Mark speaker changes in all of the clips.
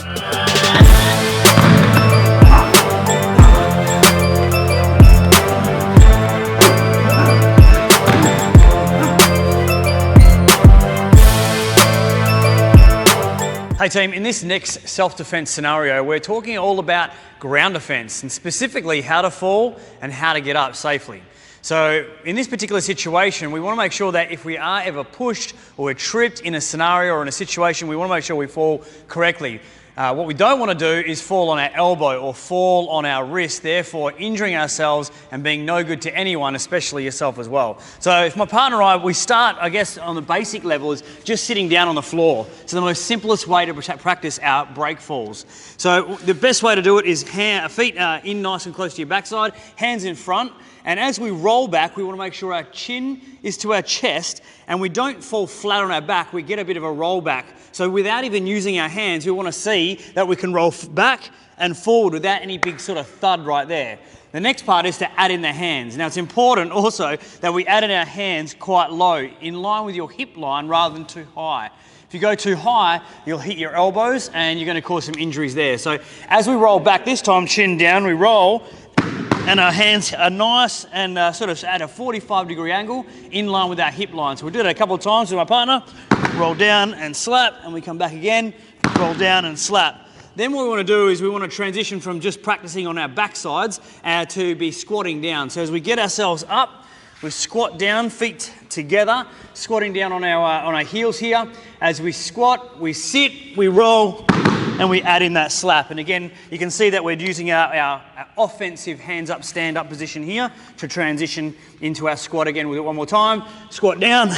Speaker 1: Hey team, in this next self-defense scenario, we're talking all about ground defense and specifically how to fall and how to get up safely. So in this particular situation, we want to make sure that if we are ever pushed or we're tripped in a scenario or in a situation, we want to make sure we fall correctly. What we don't want to do is fall on our elbow or fall on our wrist, therefore injuring ourselves and being no good to anyone, especially yourself as well. So if my partner and I, we start, I guess, on the basic level is just sitting down on the floor. So the most simplest way to practice our break falls. So the best way to do it is feet in nice and close to your backside, hands in front. And as we roll back, we want to make sure our chin is to our chest and we don't fall flat on our back, we get a bit of a roll back. So without even using our hands, we want to see that we can roll back and forward without any big sort of thud right there. The next part is to add in the hands. Now it's important also that we add in our hands quite low, in line with your hip line rather than too high. If you go too high, you'll hit your elbows and you're going to cause some injuries there. So as we roll back this time, chin down, we roll, and our hands are nice and sort of at a 45-degree angle in line with our hip line. So we do that a couple of times with my partner, roll down and slap, and we come back again, roll down and slap. Then what we want to do is we want to transition from just practicing on our backsides to be squatting down. So as we get ourselves up, we squat down, feet together, squatting down on our heels here. As we squat, we sit, we roll, and we add in that slap. And again, you can see that we're using our offensive hands up, stand up position here to transition into our squat again. We'll do it one more time. Squat down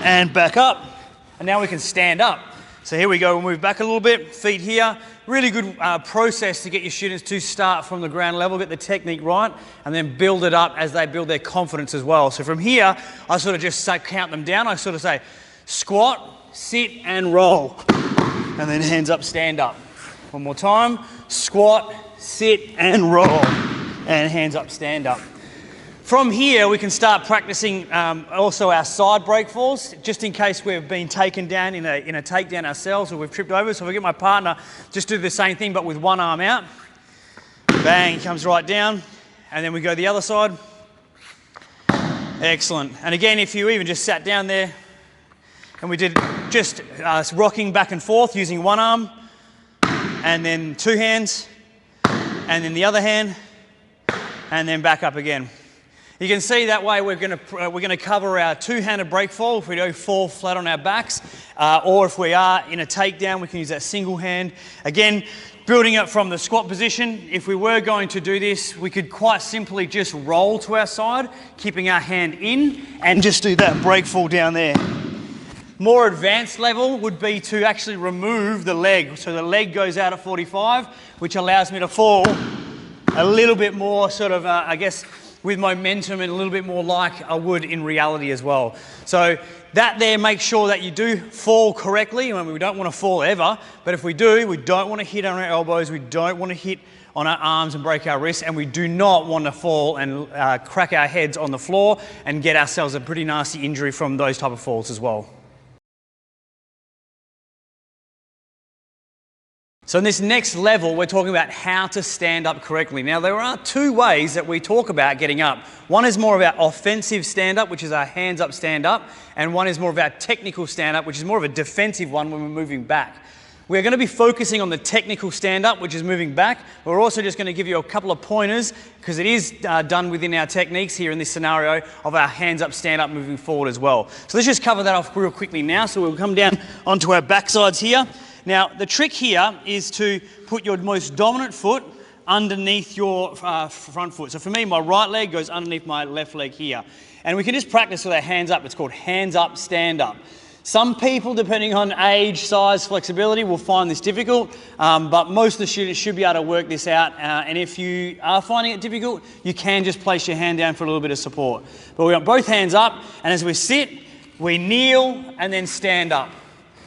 Speaker 1: and back up. And now we can stand up. So here we go, we'll move back a little bit, feet here. Really good process to get your students to start from the ground level, get the technique right, and then build it up as they build their confidence as well. So from here, I sort of just count them down. I sort of say, squat, sit, and roll. And then hands up, stand up. One more time, squat, sit, and roll. And hands up, stand up. From here, we can start practicing also our side break falls, just in case we've been taken down in a takedown ourselves or we've tripped over. So if I get my partner, just do the same thing, but with one arm out. Bang, he comes right down. And then we go the other side. Excellent. And again, if you even just sat down there, and we did just rocking back and forth using one arm, and then two hands, and then the other hand, and then back up again. You can see that way we're going to cover our two-handed break fall if we don't fall flat on our backs, or if we are in a takedown, we can use that single hand. Again, building up from the squat position, if we were going to do this, we could quite simply just roll to our side, keeping our hand in, and just do that break fall down there. More advanced level would be to actually remove the leg. So the leg goes out at 45, which allows me to fall a little bit more sort of, I guess, with momentum and a little bit more like I would in reality as well. So that there makes sure that you do fall correctly. I mean, we don't want to fall ever, but if we do, we don't want to hit on our elbows, we don't want to hit on our arms and break our wrists, and we do not want to fall and crack our heads on the floor and get ourselves a pretty nasty injury from those type of falls as well. So in this next level, we're talking about how to stand up correctly. Now, there are two ways that we talk about getting up. One is more of our offensive stand-up, which is our hands up, stand up, and one is more of our technical stand-up, which is more of a defensive one when we're moving back. We're going to be focusing on the technical stand-up, which is moving back. We're also just going to give you a couple of pointers, because it is done within our techniques here in this scenario of our hands up, stand up, moving forward as well. So let's just cover that off real quickly now. So we'll come down onto our backsides here. Now, the trick here is to put your most dominant foot underneath your front foot. So for me, my right leg goes underneath my left leg here. And we can just practice with our hands up. It's called hands up, stand up. Some people, depending on age, size, flexibility, will find this difficult, but most of the students should be able to work this out. And if you are finding it difficult, you can just place your hand down for a little bit of support. But we want both hands up, and as we sit, we kneel and then stand up.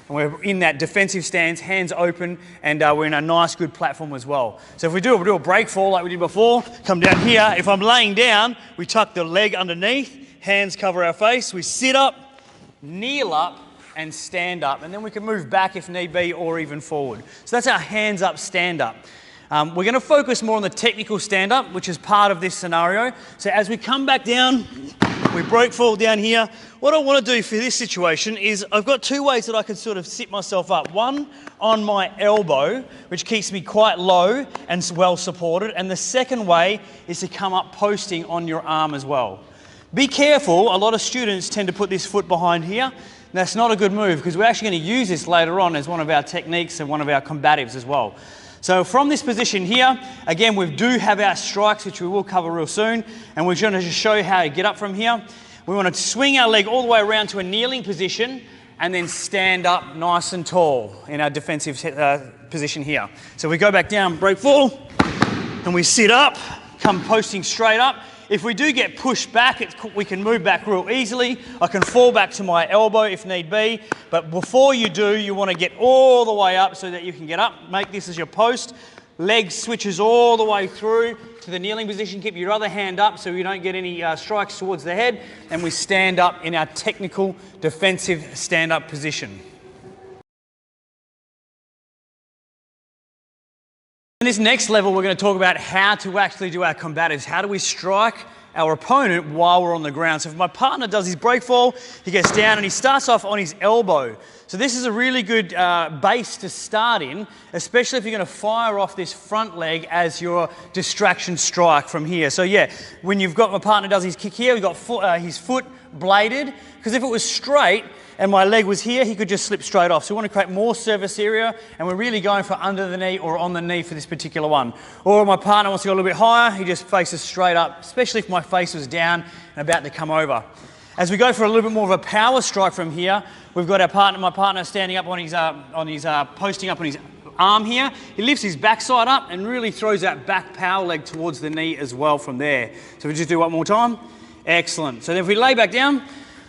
Speaker 1: And we're in that defensive stance, hands open, and we're in a nice, good platform as well. So if we do a break fall like we did before, come down here. If I'm laying down, we tuck the leg underneath, hands cover our face, we sit up, kneel up, and stand up. And then we can move back if need be or even forward. So that's our hands up, stand up. We're going to focus more on the technical stand up, which is part of this scenario. So as we come back down, we broke fall down here. What I want to do for this situation is I've got two ways that I can sort of sit myself up. One on my elbow, which keeps me quite low and well supported. And the second way is to come up posting on your arm as well. Be careful, a lot of students tend to put this foot behind here. That's not a good move because we're actually going to use this later on as one of our techniques and one of our combatives as well. So from this position here, again, we do have our strikes, which we will cover real soon, and we're going to just show you how to get up from here. We want to swing our leg all the way around to a kneeling position and then stand up nice and tall in our defensive position here. So we go back down, break fall, and we sit up, come posting straight up. If we do get pushed back, we can move back real easily. I can fall back to my elbow if need be. But before you do, you want to get all the way up so that you can get up. Make this as your post. Leg switches all the way through to the kneeling position. Keep your other hand up so you don't get any strikes towards the head. And we stand up in our technical defensive stand-up position. In this next level, we're going to talk about how to actually do our combatives. How do we strike our opponent while we're on the ground? So if my partner does his break fall, he gets down and he starts off on his elbow. So this is a really good base to start in, especially if you're going to fire off this front leg as your distraction strike from here. So yeah, when you've got my partner does his kick here, we've got his foot bladed, because if it was straight and my leg was here, he could just slip straight off. So we want to create more surface area, and we're really going for under the knee or on the knee for this particular one. Or my partner wants to go a little bit higher, he just faces straight up, especially if my face was down and about to come over. As we go for a little bit more of a power strike from here, we've got my partner standing up on his posting up on his arm here. He lifts his backside up and really throws that back power leg towards the knee as well from there. So we just do one more time. Excellent. So then if we lay back down,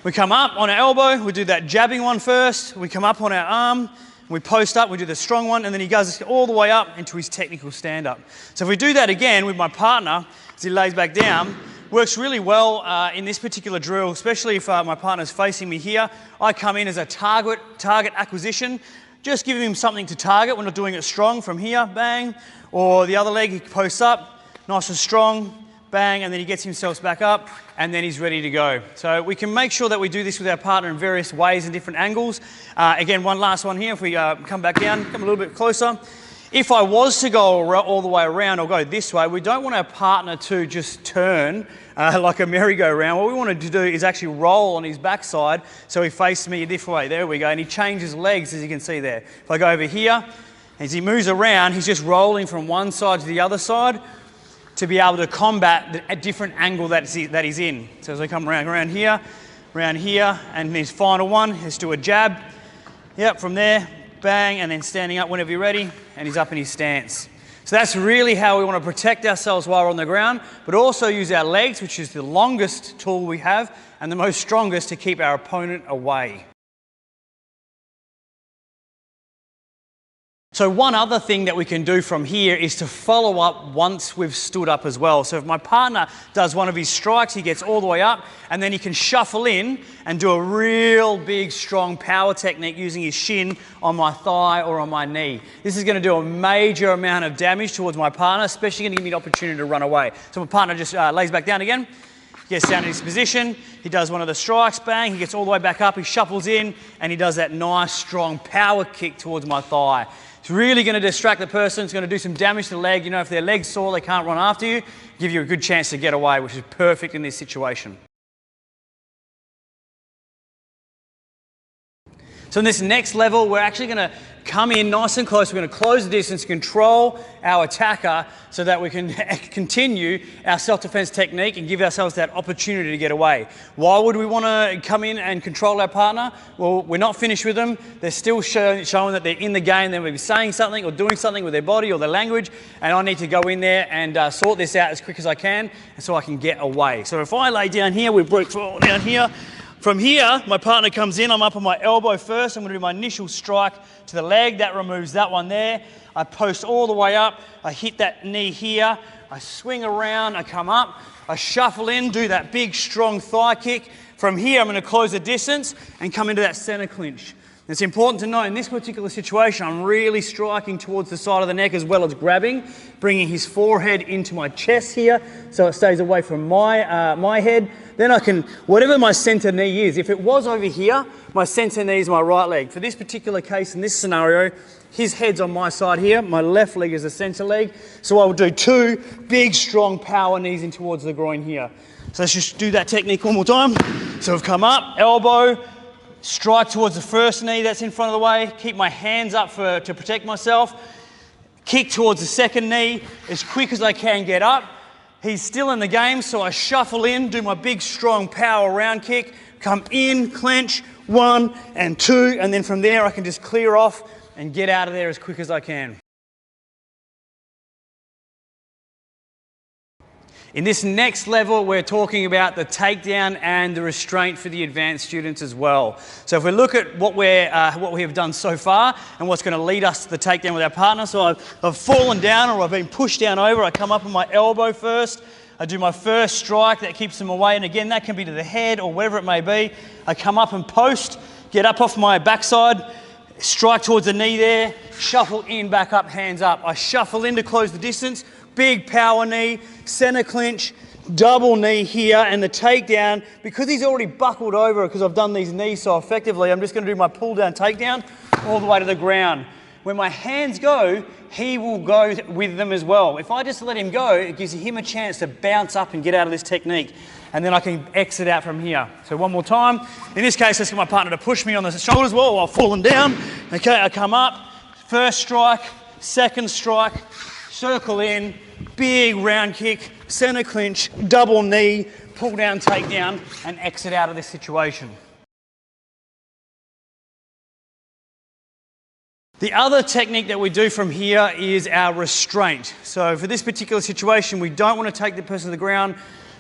Speaker 1: we come up on our elbow, we do that jabbing one first, we come up on our arm, we post up, we do the strong one, and then he goes all the way up into his technical stand-up. So if we do that again with my partner, as he lays back down, works really well in this particular drill, especially if my partner's facing me here. I come in as a target acquisition, just giving him something to target. We're not doing it strong from here, bang, or the other leg, he posts up, nice and strong, bang, and then he gets himself back up, and then he's ready to go. So we can make sure that we do this with our partner in various ways and different angles. Again, one last one here. If we come back down, come a little bit closer. If I was to go all the way around or go this way, we don't want our partner to just turn like a merry-go-round. What we want to do is actually roll on his backside so he faces me a different way. There we go. And he changes legs, as you can see there. If I go over here, as he moves around, he's just rolling from one side to the other side to be able to combat a different angle that he's in. So as I come around here, and his final one, let's do a jab. Yep, from there, bang, and then standing up whenever you're ready, and he's up in his stance. So that's really how we want to protect ourselves while we're on the ground, but also use our legs, which is the longest tool we have, and the most strongest to keep our opponent away. So one other thing that we can do from here is to follow up once we've stood up as well. So if my partner does one of his strikes, he gets all the way up, and then he can shuffle in and do a real big, strong power technique using his shin on my thigh or on my knee. This is going to do a major amount of damage towards my partner, especially going to give me the opportunity to run away. So my partner just lays back down again, gets down in his position, he does one of the strikes, bang, he gets all the way back up, he shuffles in, and he does that nice, strong power kick towards my thigh. It's really going to distract the person. It's going to do some damage to the leg. You know, if their leg's sore, they can't run after you. Give you a good chance to get away, which is perfect in this situation. So in this next level, we're actually going to come in nice and close. We're going to close the distance, control our attacker so that we can continue our self-defense technique and give ourselves that opportunity to get away. Why would we want to come in and control our partner? Well, we're not finished with them. They're still showing that they're in the game. They may be saying something or doing something with their body or their language, and I need to go in there and sort this out as quick as I can so I can get away. So if I lay down here, we break down here. From here, my partner comes in, I'm up on my elbow first, I'm going to do my initial strike to the leg, that removes that one there. I post all the way up, I hit that knee here, I swing around, I come up, I shuffle in, do that big strong thigh kick. From here, I'm going to close the distance and come into that center clinch. It's important to know in this particular situation, I'm really striking towards the side of the neck as well as grabbing, bringing his forehead into my chest here so it stays away from my head. Then I can, whatever my center knee is, if it was over here, my center knee is my right leg. For this particular case, in this scenario, his head's on my side here, my left leg is the center leg. So I will do 2 big, strong power knees in towards the groin here. So let's just do that technique one more time. So I've come up, elbow, strike towards the first knee that's in front of the way, keep my hands up to protect myself, kick towards the second knee as quick as I can get up. He's still in the game, so I shuffle in, do my big strong power round kick, come in, clench, 1 and 2, and then from there I can just clear off and get out of there as quick as I can. In this next level, we're talking about the takedown and the restraint for the advanced students as well. So if we look at what we have done so far and what's going to lead us to the takedown with our partner. So I've fallen down or I've been pushed down over. I come up on my elbow first. I do my first strike that keeps them away. And again, that can be to the head or whatever it may be. I come up and post, get up off my backside, strike towards the knee there, shuffle in, back up, hands up. I shuffle in to close the distance. Big power knee, center clinch, double knee here, and the takedown, because he's already buckled over because I've done these knees so effectively, I'm just going to do my pull down takedown all the way to the ground. When my hands go, he will go with them as well. If I just let him go, it gives him a chance to bounce up and get out of this technique, and then I can exit out from here. So one more time. In this case, let's get my partner to push me on the shoulders well while falling down. Okay, I come up, first strike, second strike, circle in, big round kick, center clinch, double knee, pull down, takedown, and exit out of this situation. The other technique that we do from here is our restraint. So for this particular situation, we don't want to take the person to the ground.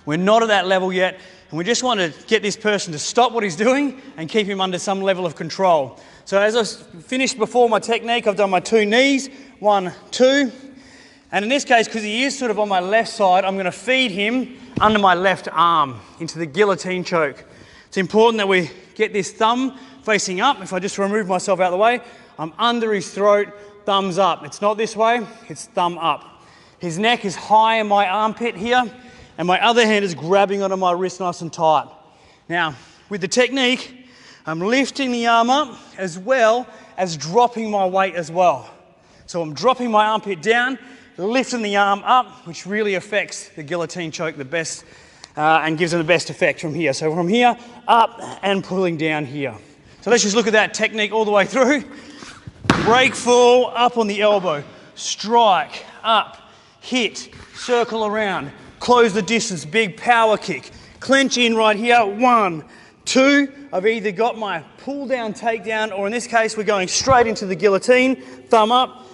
Speaker 1: We're not at that level yet, and we just want to get this person to stop what he's doing and keep him under some level of control. So as I finished before my technique, I've done my 2 knees, 1, 2. And in this case, because he is sort of on my left side, I'm going to feed him under my left arm into the guillotine choke. It's important that we get this thumb facing up. If I just remove myself out of the way, I'm under his throat, thumbs up. It's not this way, it's thumb up. His neck is high in my armpit here, and my other hand is grabbing onto my wrist nice and tight. Now, with the technique, I'm lifting the arm up as well as dropping my weight as well. So I'm dropping my armpit down, lifting the arm up, which really affects the guillotine choke the best and gives them the best effect from here. So from here, up and pulling down here. So let's just look at that technique all the way through. Break fall, up on the elbow, strike, up, hit, circle around, close the distance, big power kick, clench in right here, 1, 2. I've either got my pull down, takedown, or in this case, we're going straight into the guillotine, thumb up,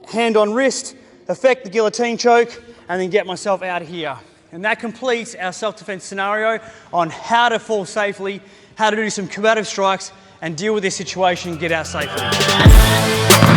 Speaker 1: hand on wrist, affect the guillotine choke, and then get myself out of here. And that completes our self-defense scenario on how to fall safely, how to do some combative strikes, and deal with this situation and get out safely.